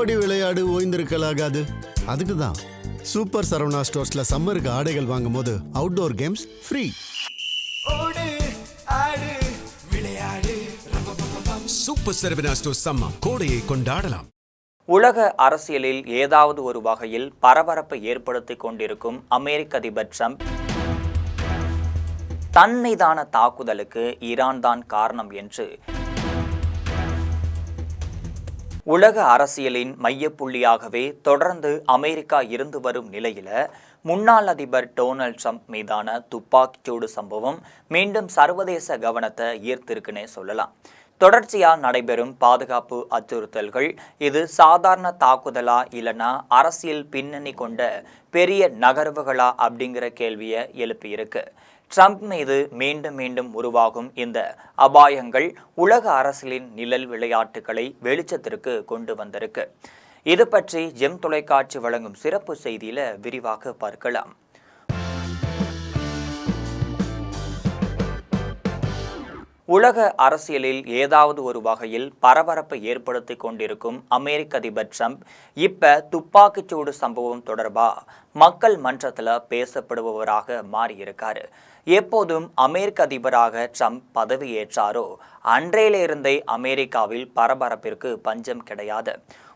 ஓடி விளையாடு, ஓய்ந்திருக்கலாகாது. அதுக்கு தான் சூப்பர் சரவணா ஸ்டோர்ஸ்ல சம்மருக்கு ஆடைகள் வாங்கும் போது outdoor games free. Super Saravana stores summer கோடையை கொண்டாடலாம். உலக அரசியலில் ஏதாவது ஒரு வகையில் பரபரப்பை ஏற்படுத்தி கொண்டிருக்கும் அமெரிக்க அதிபர் ட்ரம்ப் தன் மீதான தாக்குதலுக்கு ஈரான் தான் காரணம் என்று உலக அரசியலின் மையப்புள்ளியாகவே தொடர்ந்து அமெரிக்கா இருந்து வரும் நிலையில முன்னாள் அதிபர் டொனால்ட் ட்ரம்ப் மீதான துப்பாக்கிச்சூடு சம்பவம் மீண்டும் சர்வதேச கவனத்தை ஈர்த்திருக்குன்னே சொல்லலாம். தொடர்ச்சியா நடைபெறும் பாதுகாப்பு அச்சுறுத்தல்கள் இது சாதாரண தாக்குதலா இல்லைன்னா அரசியல் பின்னணி கொண்ட பெரிய நகர்வுகளா அப்படிங்கிற கேள்வியை எழுப்பியிருக்கு. ட்ரம்ப் மீது மீண்டும் மீண்டும் உருவாகும் இந்த அபாயங்கள் உலக அரசியலின் நிழல் விளையாட்டுகளை வெளிச்சத்திற்கு கொண்டு வந்திருக்கு. இது பற்றி ஜெம் தொலைக்காட்சி வழங்கும் சிறப்பு செய்தியில விரிவாக பார்க்கலாம். உலக அரசியலில் ஏதாவது ஒரு வகையில் பரபரப்பை ஏற்படுத்தி கொண்டிருக்கும் அமெரிக்க அதிபர் ட்ரம்ப் இப்ப துப்பாக்கிச்சூடு சம்பவம் தொடர்பா மக்கள் மன்றத்துல பேசப்படுபவராக மாறியிருக்காரு. எப்போதும் அமெரிக்க அதிபராக ட்ரம்ப் பதவியேற்றாரோ அன்றையிலிருந்தே அமெரிக்காவில் பரபரப்பிற்கு பஞ்சம் கிடையாது.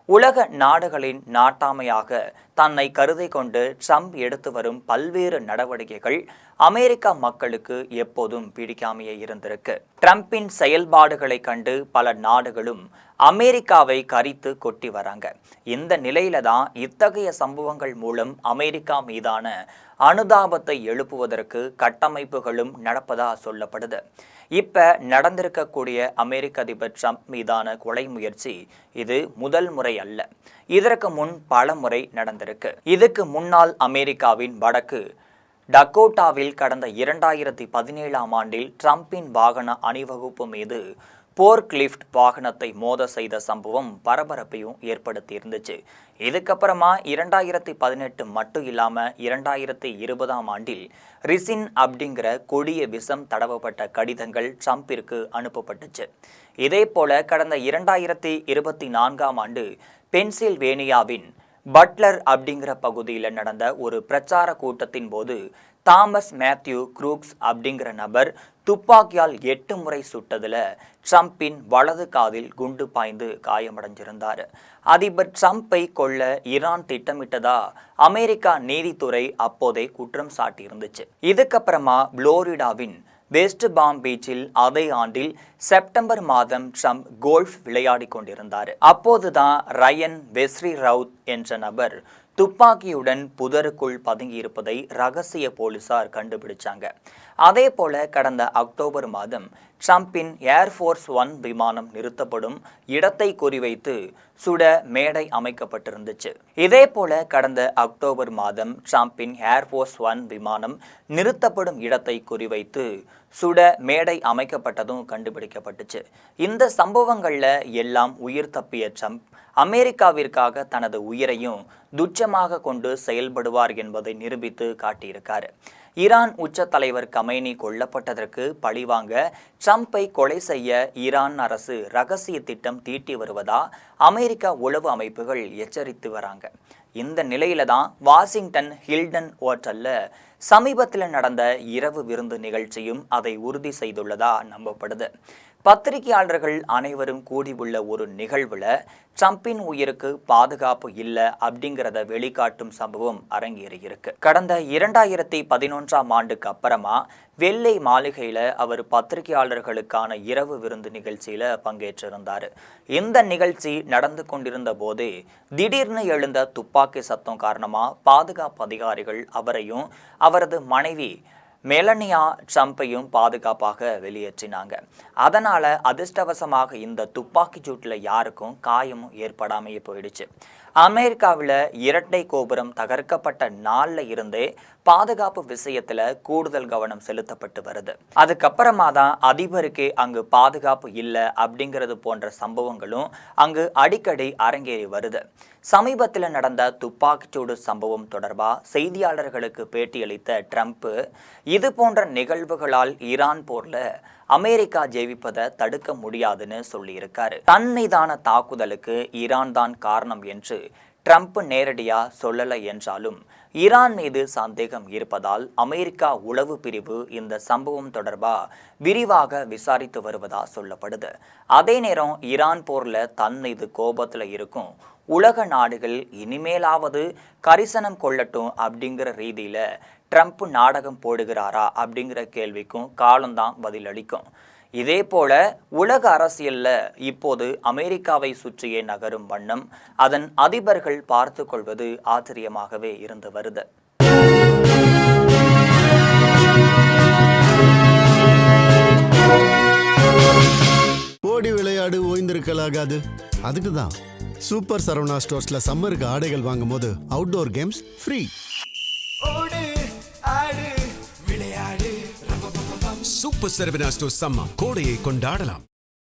உலக நாடுகளின் நாட்டாமையாக தன்னை கருதி கொண்டு ட்ரம்ப் எடுத்து வரும் பல்வேறு நடவடிக்கைகள் அமெரிக்கா மக்களுக்கு எப்போதும் பிடிக்காமையே இருந்திருக்கு. ட்ரம்பின் செயல்பாடுகளை கண்டு பல நாடுகளும் அமெரிக்காவை கரித்து கொட்டி வராங்க. இந்த நிலையில தான் இத்தகைய சம்பவங்கள் மூலம் அமெரிக்கா மீதான அனுதாபத்தை எழுப்புவதற்கு கட்டமைப்புகளும் நடப்பதா சொல்லப்படுது. இப்ப நடந்திருக்கக்கூடிய அமெரிக்க அதிபர் ட்ரம்ப் மீதான கொலை முயற்சி இது முதல் முறை அல்ல. இதற்கு முன் பல முறை நடந்திருக்கு. இதுக்கு முன்னால் அமெரிக்காவின் வடக்கு டக்கோட்டாவில் கடந்த 2017ஆம் ஆண்டில் ட்ரம்பின் வாகன அணிவகுப்பு மீது போர்க்லிஃப்ட் வாகனத்தை மோத செய்த சம்பவம் பரபரப்பையும் ஏற்படுத்தி இருந்துச்சு. இதுக்கப்புறமா 2018 மட்டும் இல்லாம 2020ஆம் ஆண்டில் ரிசின் அப்படிங்கிற கொடிய விஷம் தடவப்பட்ட கடிதங்கள் ட்ரம்பிற்கு அனுப்பப்பட்டுச்சு. இதே போல கடந்த 2024ஆம் ஆண்டு பென்சில்வேனியாவின் பட்லர் அப்படிங்கிற பகுதியில் நடந்த ஒரு பிரச்சார கூட்டத்தின் போது தாமஸ் மேத்யூ குரூக்ஸ் அப்படிங்கிற நபர் துப்பாக்கியால் 8 முறை சுட்டதுல ட்ரம்பின் வலது காதில் குண்டு பாய்ந்து காயமடைஞ்சிருந்தார். அதிபர் ட்ரம்பை கொல்ல ஈரான் திட்டமிட்டதா அமெரிக்கா நீதித்துறை அப்போதே குற்றம் சாட்டி இருந்துச்சு. இதுக்கப்புறமா புளோரிடாவின் வெஸ்ட் பாம் பீச்சில் அதே ஆண்டில் செப்டம்பர் மாதம் ட்ரம்ப் கோல்ஃப் விளையாடி கொண்டிருந்தார். அப்போதுதான் ரயன் வெஸ்ரி ரவுத் என்ற நபர் துப்பாக்கியுடன் புதருக்குள் பதுங்கியிருப்பதை ரகசிய போலீசார் கண்டுபிடிச்சாங்க. அதே போல கடந்த அக்டோபர் மாதம் ட்ரம்பின் ஏர்ஃபோர்ஸ் 1 விமானம் நிறுத்தப்படும் இடத்தை குறிவைத்து சுட மேடை அமைக்கப்பட்டிருந்துச்சு. இதே போல கடந்த அக்டோபர் மாதம் ட்ரம்பின் ஏர்ஃபோர்ஸ் 1 விமானம் நிறுத்தப்படும் இடத்தை குறிவைத்து சுட மேடை அமைக்கப்பட்டதும் கண்டுபிடிக்கப்பட்டுச்சு. இந்த சம்பவங்கள்ல எல்லாம் உயிர் தப்பிய ட்ரம்ப் அமெரிக்காவிற்காக தனது உயிரையும் துச்சமாக கொண்டு செயல்படுவார் என்பதை நிரூபித்து காட்டியிருக்காரு. ஈரான் உச்ச தலைவர் கமேனி கொல்லப்பட்டதற்கு பழிவாங்க ட்ரம்பை கொலை செய்ய ஈரான் அரசு ரகசிய திட்டம் தீட்டி வருவதா அமெரிக்கா உளவு அமைப்புகள் எச்சரித்து வராங்க. இந்த நிலையில தான் வாஷிங்டன் ஹில்டன் ஹோட்டல்ல சமீபத்தில் நடந்த இரவு விருந்து நிகழ்ச்சியும் அதை உறுதி செய்துள்ளதா நம்பப்படுது. பத்திரிகையாளர்கள் அனைவரும் கூடியுள்ள ஒரு நிகழ்வுல ட்ரம்பின் உயிருக்கு பாதுகாப்பு இல்லை அப்படிங்கிறத வெளிக்காட்டும் சம்பவம் அரங்கேறியிருக்கு. கடந்த 2011ஆம் ஆண்டுக்கு அப்புறமா வெள்ளை மாளிகையில அவர் பத்திரிகையாளர்களுக்கான இரவு விருந்து நிகழ்ச்சியில பங்கேற்றிருந்தார். இந்த நிகழ்ச்சி நடந்து கொண்டிருந்த போதே திடீர்னு எழுந்த துப்பாக்கி சத்தம் காரணமா பாதுகாப்பு அதிகாரிகள் அவரையும் அவரது மனைவி மெலனியா ட்ரம்பையும் பாதுகாப்பாக வெளியேற்றினாங்க. அதனால அதிர்ஷ்டவசமாக இந்த துப்பாக்கி சூட்டில் யாருக்கும் காயமும் ஏற்படாமையே போயிடுச்சு. அமெரிக்காவில் இரட்டை கோபுரம் தகர்க்கப்பட்ட நாள்ல இருந்தே பாதுகாப்பு விஷயத்துல கூடுதல் கவனம் செலுத்தப்பட்டு வருது. அதுக்கப்புறமா தான் அதிபருக்கே அங்கு பாதுகாப்பு இல்லை அப்படிங்கிறது போன்ற சம்பவங்களும் அங்கு அடிக்கடி அரங்கேறி வருது. சமீபத்தில் நடந்த துப்பாக்கிச்சூடு சம்பவம் தொடர்பா செய்தியாளர்களுக்கு பேட்டியளித்த ட்ரம்ப் இது போன்ற நிகழ்வுகளால் ஈரான் போர்ல அமெரிக்கா ஜெயிப்பதை தடுக்க முடியாதுன்னு சொல்லியிருக்காரு. தன் மீதான தாக்குதலுக்கு ஈரான் தான் காரணம் என்று ட்ரம்ப் நேரடியா சொல்லலை என்றாலும் ஈரான் மீது சந்தேகம் இருப்பதால் அமெரிக்கா உளவு பிரிவு இந்த சம்பவம் தொடர்பா விரிவாக விசாரித்து வருவதா சொல்லப்படுது. அதே நேரம் ஈரான் போர்ல தன் மீது கோபத்துல இருக்கும் உலக நாடுகள் இனிமேலாவது கரிசனம் கொள்ளட்டும் அப்படிங்கிற ரீதியில ட்ரம்ப் நாடகம் போடுகிறாரா அப்படிங்கிற கேள்விக்கும் காலம்தான் பதிலளிக்கும். இதே போல உலக அரசியல்ல இப்போது அமெரிக்காவை சுற்றியே நகரும் வண்ணம் அதன் அதிபர்கள் பார்த்து கொள்வது ஆச்சரியமாகவே இருந்து வருது. ஓடி விளையாடு ஓய்ந்திருக்கலாகாது. அதுக்கு தான் சூப்பர் சரவணா ஸ்டோர்ஸ்ல சம்மருக்கு ஆடைகள் வாங்கும் போது outdoor games free. Super Saravana stores summer கோடையை கொண்டாடலாம்.